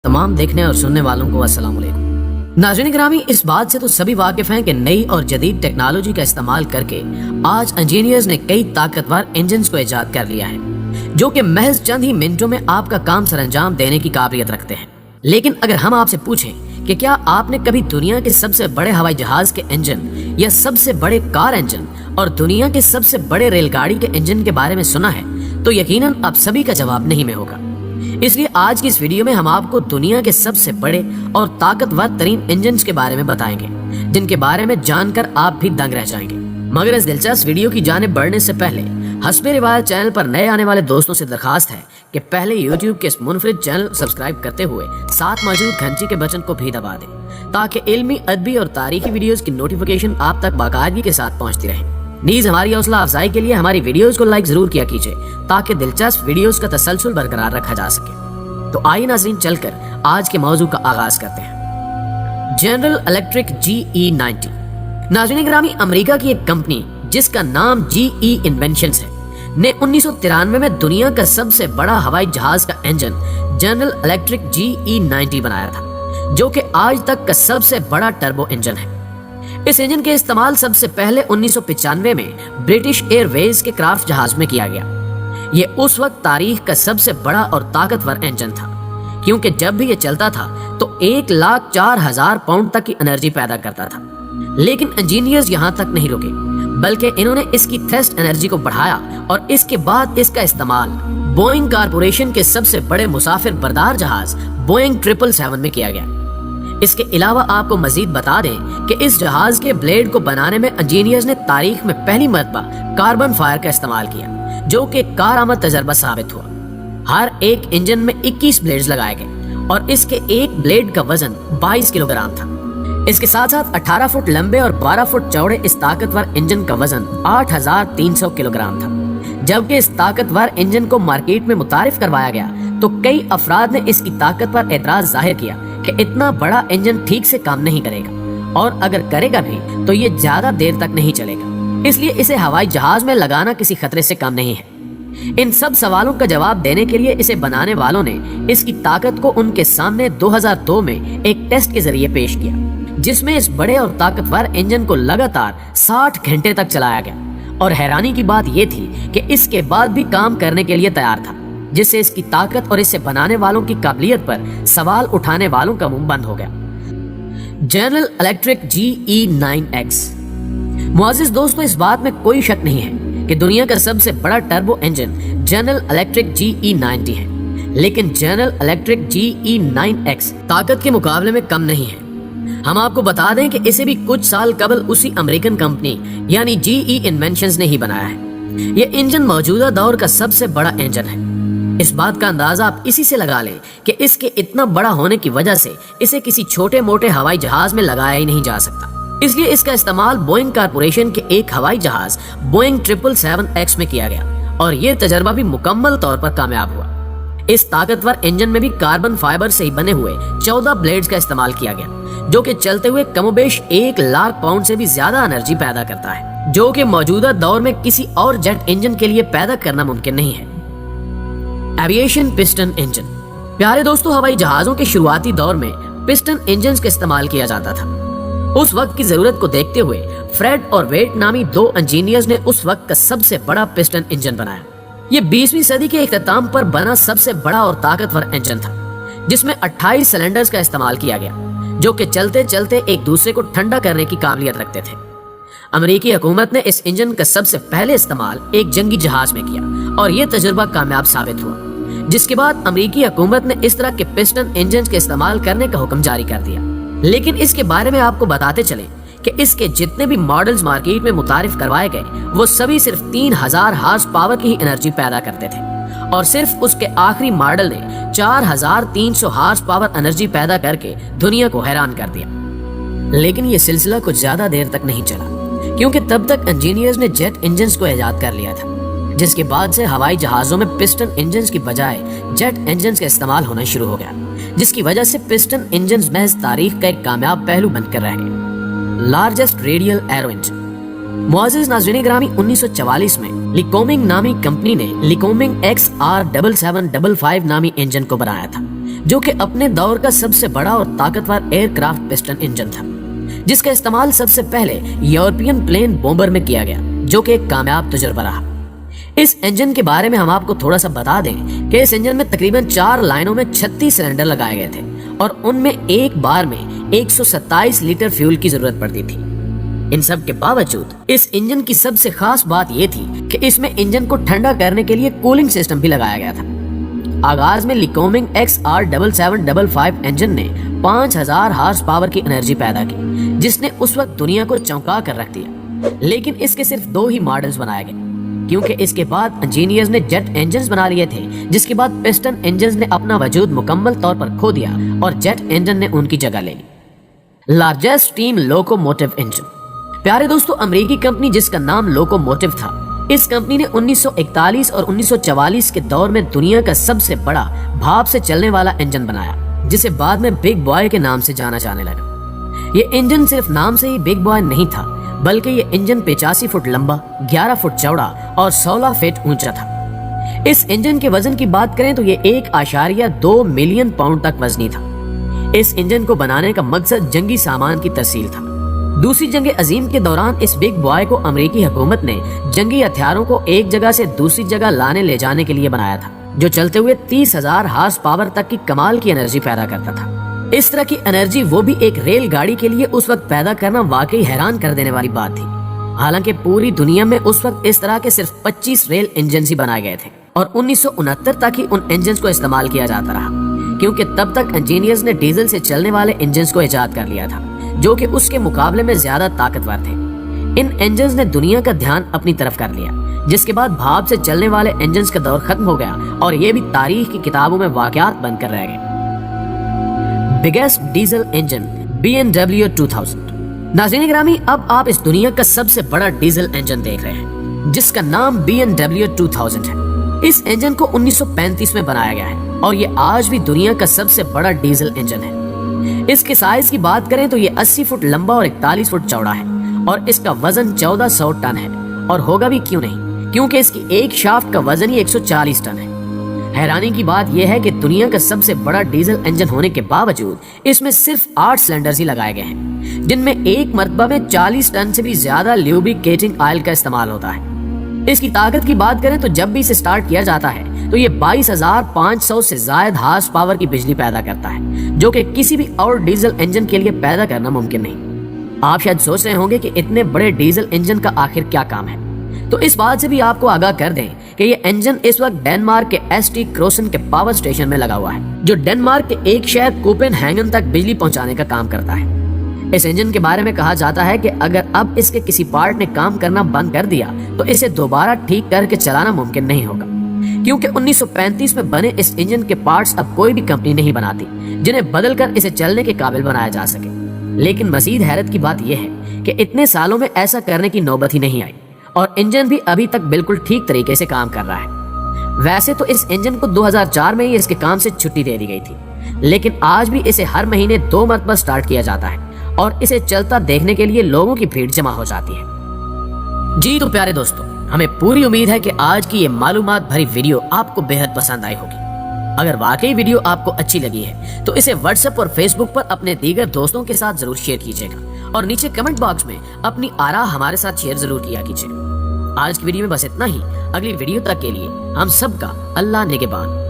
तमाम देखने और सुनने वालों को अस्सलाम वालेकुम। नाज़रीन ग्रामी, इस बात से तो सभी वाकिफ हैं कि नई और जदीद टेक्नोलॉजी का इस्तेमाल करके आज इंजीनियर्स ने कई ताकतवर इंजन्स को ईजाद कर लिया है जो कि महज चंद ही मिनटों में आपका काम सरअंजाम देने की काबिलियत रखते हैं। लेकिन अगर हम आपसे पूछें कि क्या आपने कभी दुनिया के सबसे बड़े हवाई जहाज के इंजन या सबसे बड़े कार इंजन और दुनिया के सबसे बड़े रेलगाड़ी के इंजन के बारे में सुना है, तो यकीनन आप सभी का जवाब नहीं में होगा। इसलिए आज की इस वीडियो में हम आपको दुनिया के सबसे बड़े और ताकतवर तरीन इंजन्स के बारे में बताएंगे, जिनके बारे में जानकर आप भी दंग रह जाएंगे। मगर इस दिलचस्प वीडियो की जानिब बढ़ने से पहले हस्बे रिवायत चैनल पर नए आने वाले दोस्तों से दरखास्त है कि पहले YouTube के इस मुनफरिद चैनल सब्सक्राइब करते हुए साथ मौजूद घंटी के बटन को भी दबा दें ताकि इल्मी, अदबी और तारीखी वीडियोस की नोटिफिकेशन आप तक बाकायदगी के साथ पहुंचती रहे। नीज हमारी हौसला अफजाई के लिए हमारी वीडियोस को लाइक जरूर किया कीजिए ताकि दिलचस्प वीडियोस का तसलसल बरकरार रखा जा सके। तो आइए नाज़रीन, चलकर आज के मौजू का आगाज करते हैं। General electric GE90। नाज़रीन ग्रामी, अमेरिका की एक कंपनी जिसका नाम GE इन्वेंशंस है ने 1993 में दुनिया का सबसे बड़ा हवाई जहाज का इंजन जनरल इलेक्ट्रिक GE90 बनाया था, जो कि आज तक का सबसे बड़ा टर्बो इंजन है। इस इंजन के इस्तेमाल सबसे पहले 1995 में ब्रिटिश एयरवेज के क्राफ्ट जहाज में किया गया। ये उस वक्त तारीख का सबसे बड़ा और ताकतवर इंजन था, क्योंकि जब भी ये चलता था तो 1,04,000 पाउंड तक की एनर्जी पैदा करता था। लेकिन इंजीनियर्स यहाँ तक नहीं रुके, बल्कि इन्होंने इसकी थ्रस्ट एनर्जी को बढ़ाया और इसके बाद इसका इस्तेमाल बोइंग कारपोरेशन के सबसे बड़े मुसाफिर बरदार जहाज बोइंग 777 में किया गया। इसके अलावा आपको मजीद बता दें कि इस जहाज के ब्लेड को बनाने में इंजीनियर्स ने तारीख में पहली मर्तबा कार्बन फायर का इस्तेमाल किया, जो कि कारआमद तजर्बा साबित हुआ। हर एक इंजन में 21 ब्लेड्स लगाए गए और इसके एक ब्लेड का वजन 22 किलोग्राम था। इसके साथ साथ 18 फुट लंबे और 12 फुट चौड़े इस ताकतवर इंजन का वजन 8,300 किलोग्राम था। जबकि इस ताकतवर इंजन को मार्केट में मुतारिफ करवाया गया तो कई अफराद ने इसकी ताकत पर एतराज जाहिर किया कि इतना बड़ा इंजन ठीक से काम नहीं करेगा और अगर करेगा भी तो ये ज्यादा देर तक नहीं चलेगा, इसलिए इसे हवाई जहाज में लगाना किसी खतरे से कम नहीं है। इन सब सवालों का जवाब देने के लिए इसे बनाने वालों ने इसकी ताकत को उनके सामने 2002 में एक टेस्ट के जरिए पेश किया, जिसमें इस बड़े और ताकतवर इंजन को लगातार 60 घंटे तक चलाया गया। और हैरानी की बात यह थी कि इसके बाद भी काम करने के लिए तैयार था, जिससे इसकी ताकत और इसे बनाने वालों की काबिलियत पर सवाल उठाने वालों का मुंह बंद हो गया। General electric GE9X। मुअज़्ज़िज़ दोस्तों, इस बात में कोई शक नहीं है कि दुनिया का सबसे बड़ा turbo engine general electric GE90 है, लेकिन जनरल इलेक्ट्रिक GE9X ताकत के मुकाबले में कम नहीं है। हम आपको बता दें कि इसे भी कुछ साल कबल उसी अमेरिकन कंपनी यानी GE इन्वेंशंस ने ही बनाया है। ये इंजन मौजूदा दौर का सबसे बड़ा इंजन है। इस बात का अंदाजा आप इसी से लगा लें कि इसके इतना बड़ा होने की वजह से इसे किसी छोटे मोटे हवाई जहाज में लगाया ही नहीं जा सकता। इसलिए इसका इस्तेमाल बोइंग कारपोरेशन के एक हवाई जहाज बोइंग 777X में किया गया और ये तजर्बा भी मुकम्मल तौर पर कामयाब हुआ। इस ताकतवर इंजन में भी कार्बन फाइबर से ही बने हुए 14 ब्लेड्स का इस्तेमाल किया गया, जो कि चलते हुए कमोबेश 1 लाख पाउंड से भी ज्यादा एनर्जी पैदा करता है, जो कि मौजूदा दौर में किसी और जेट इंजन के लिए पैदा करना मुमकिन नहीं है। Aviation piston engine. प्यारे दोस्तों, हवाई जहाजों के शुरुआती दौर में पिस्टन इंजन का इस्तेमाल किया जाता था। उस वक्त की जरूरत को देखते हुए फ्रेड और वेट नामी 2 इंजीनियर्स ने उस वक्त का सबसे बड़ा पिस्टन इंजन बनाया। ये 20वीं सदी के इख्तिताम पर बना सबसे बड़ा और ताकतवर इंजन था, जिसमें 28 सिलेंडर्स का इस्तेमाल किया गया, जो कि चलते चलते एक दूसरे को ठंडा करने की काबिलियत रखते थे। अमेरिकी हुकूमत ने इस इंजन का सबसे पहले इस्तेमाल एक जंगी जहाज में किया और यह तजुर्बा कामयाब साबित हुआ, जिसके बाद अमेरिकी हुकूमत ने इस तरह के पिस्टन इंजन के इस्तेमाल करने का हुक्म जारी कर दिया। लेकिन इसके बारे में आपको बताते चले कि इसके जितने भी मॉडल्स मार्केट में मुतारिफ करवाए गए वो सभी सिर्फ 3,000 हार्स पावर की ही एनर्जी पैदा करते थे और सिर्फ उसके आखिरी मॉडल ने 4,300 हार्स पावर एनर्जी पैदा करके दुनिया को हैरान कर दिया। लेकिन ये सिलसिला कुछ ज्यादा देर तक नहीं चला, क्योंकि तब तक इंजीनियर्स ने जेट इंजन्स को ईजाद कर लिया था, जिसके बाद से हवाई जहाजों में पिस्टन इंजन्स की बजाय जेट इंजन्स का इस्तेमाल होना शुरू हो गया, जिसकी वजह से पिस्टन इंजन्स महज तारीख का एक कामयाब पहलू बनकर रह गए। Largest radial aero engine. मुअज़्ज़िज़ नाज़रीन ग्रामी, 1944 में लिकोमिंग नामी कंपनी ने लिकोमिंग XR7755 नामी इंजन को बनाया था, जो कि अपने दौर का सबसे बड़ा और ताकतवर एयरक्राफ्ट पिस्टन इंजन था, जिसका इस्तेमाल सबसे पहले यूरोपियन प्लेन बॉम्बर में किया गया, जो कि एक कामयाब तजुर्बा रहा। इस इंजन के बारे में हम आपको थोड़ा सा बता दें कि इस इंजन में तकरीबन 4 लाइनों में 36 सिलेंडर लगाए गए थे और उनमें एक बार में 127 लीटर फ्यूल की जरूरत पड़ती थी। इन सब के बावजूद इस इंजन की सबसे खास बात यह थी कि इसमें इंजन को ठंडा करने के लिए कूलिंग सिस्टम भी लगाया गया था। आगाज में लिकोमिंग XR7755 इंजन ने 5000 हार्स पावर की एनर्जी पैदा की, जिसने उस वक्त दुनिया को चौंका कर रख दिया। लेकिन इसके सिर्फ 2 ही मॉडल्स बनाए गए, क्योंकि इसके बाद इंजीनियर्स ने जेट इंजन्स बना लिए थे, जिसके बाद पिस्टन इंजन्स ने अपना वजूद मुकम्मल तौर पर खो दिया और जेट इंजन ने उनकी जगह ले ली। Largest steam locomotive engine. प्यारे दोस्तों, अमेरिकी कंपनी जिसका नाम लोकोमोटिव था, इस कंपनी ने 1941 और 1944 के दौर में दुनिया का सबसे बड़ा भाप से चलने वाला इंजन बनाया, जिसे बाद में बिग बॉय के नाम से जाना जाने लगा। ये इंजन सिर्फ नाम से ही बिग बॉय नहीं था, बल्कि ये इंजन 85 फुट लंबा, 11 फुट चौड़ा और 16 फीट ऊंचा था। इस इंजन के वजन की बात करें तो ये 1.2 मिलियन पाउंड तक वजनी था। इस इंजन को बनाने का मकसद जंगी सामान की तरसील था। दूसरी जंग अजीम के दौरान इस बिग बॉय को अमेरिकी हुकूमत ने जंगी हथियारों को एक जगह से दूसरी जगह लाने ले जाने के लिए बनाया था, जो चलते हुए 30,000 हार्स पावर तक की कमाल की एनर्जी पैदा करता था। इस तरह की एनर्जी, वो भी एक रेल गाड़ी के लिए, उस वक्त पैदा करना वाकई हैरान कर देने वाली बात थी। हालांकि पूरी दुनिया में उस वक्त इस तरह के सिर्फ 25 रेल इंजन ही बनाए गए थे और 1969 तक ही उन इंजन को इस्तेमाल किया जाता रहा, क्योंकि तब तक इंजीनियर्स ने डीजल से चलने वाले इंजन को इजाद कर लिया था, जो कि उसके मुकाबले में ज्यादा ताकतवर थे। इन इंजन्स ने दुनिया का ध्यान अपनी तरफ कर लिया, जिसके बाद भाप से चलने वाले इंजन्स का दौर खत्म हो गया और ये भी तारीख की किताबों में वाकयात बनकर रह गए। Biggest diesel engine BMW 2000। नाज़रीन गिरामी, अब आप इस दुनिया का सबसे बड़ा डीजल इंजन देख रहे हैं, जिसका नाम BMW 2000 है। इस इंजन को 1935 में बनाया गया है और ये आज भी दुनिया का सबसे बड़ा डीजल इंजन है। इसके साइज की बात करें तो ये 80 फुट लंबा और 41 फुट चौड़ा है और इसका वजन 1400 टन है, और होगा भी क्यों नहीं, क्योंकि इसकी एक शाफ्ट का वजन ही 140 टन है। हैरानी की बात यह है कि दुनिया का सबसे बड़ा डीजल इंजन होने के बावजूद इसमें सिर्फ 8 सिलेंडर्स ही लगाए गए हैं, जिनमें एक मरतबा में 40 टन से भी ज्यादा ल्यूब्रिकेटिंग ऑयल का इस्तेमाल होता है। इसकी ताकत की बात करें तो जब भी इसे स्टार्ट किया जाता है तो ये 22,500 से ज्यादा हार्स पावर की बिजली पैदा करता है, जो कि किसी भी और डीजल इंजन के लिए पैदा करना मुमकिन नहीं। आप शायद सोच रहे होंगे कि इतने बड़े डीजल इंजन का आखिर क्या काम है, तो इस बात से भी आपको आगाह कर दें कि ये इंजन इस वक्त डेनमार्क के ST क्रोसन के पावर स्टेशन में लगा हुआ है, जो डेनमार्क के एक शहर कोपेनहेगन तक बिजली पहुंचाने का काम करता है। इस इंजन के बारे में कहा जाता है कि अगर अब इसके किसी पार्ट ने काम करना बंद कर दिया तो इसे दोबारा ठीक करके चलाना मुमकिन नहीं होगा, क्योंकि 1935 में बने इस इंजन के पार्ट्स अब कोई भी कंपनी नहीं बनाती जिन्हें बदलकर इसे चलने के काबिल बनाया जा सके। लेकिन मजीद हैरत की बात यह है कि इतने सालों में ऐसा करने की नौबत ही नहीं आई और इंजन भी अभी तक बिल्कुल ठीक तरीके से काम कर रहा है। वैसे तो इस इंजन को 2004 में ही इसके काम से छुट्टी दे दी गई थी, लेकिन आज भी इसे हर महीने 2 मरतबा स्टार्ट किया जाता है और इसे चलता देखने के लिए लोगों की भीड़ जमा हो जाती है। जी तो प्यारे दोस्तों, हमें पूरी उम्मीद है कि आज की ये मालूमात भरी वीडियो आपको बेहद पसंद आई होगी। अगर वाकई वीडियो आपको अच्छी लगी है तो इसे व्हाट्सएप और फेसबुक पर अपने दीगर दोस्तों के साथ जरूर शेयर कीजिएगा और नीचे कमेंट बॉक्स में अपनी आरा हमारे साथ शेयर जरूर किया कीजिएगा। आज की वीडियो में बस इतना ही। अगली वीडियो तक के लिए हम सबका अल्लाह निगहबान।